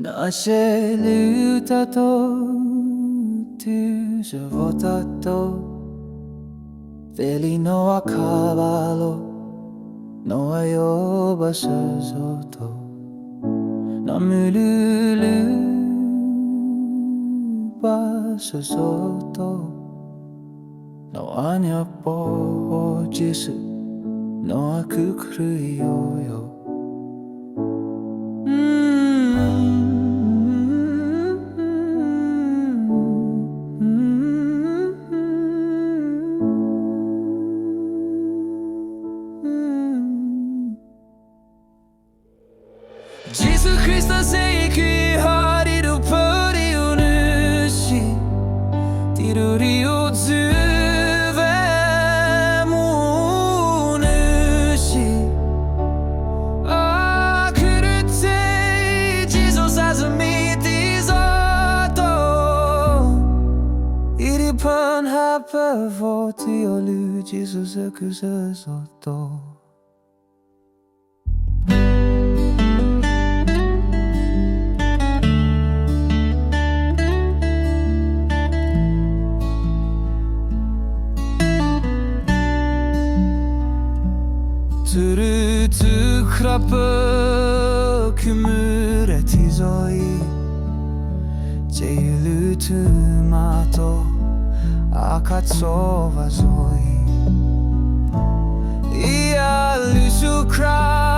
Nace Lütato, tu sei votato, felino a cavallo, no io basso sotto, non mi basso sotto, no ania po jisu, no a kukuru yo. Jesus Christus sei qui har i du på di unushi Tiruri utsuve munushi Akurute Jesus as a mitizoto Iri pan hapa voti olu Jesus akusa soto Turutu krapı kümüre tizoi Ceylu tumato akatsova zoi Ia lusu kra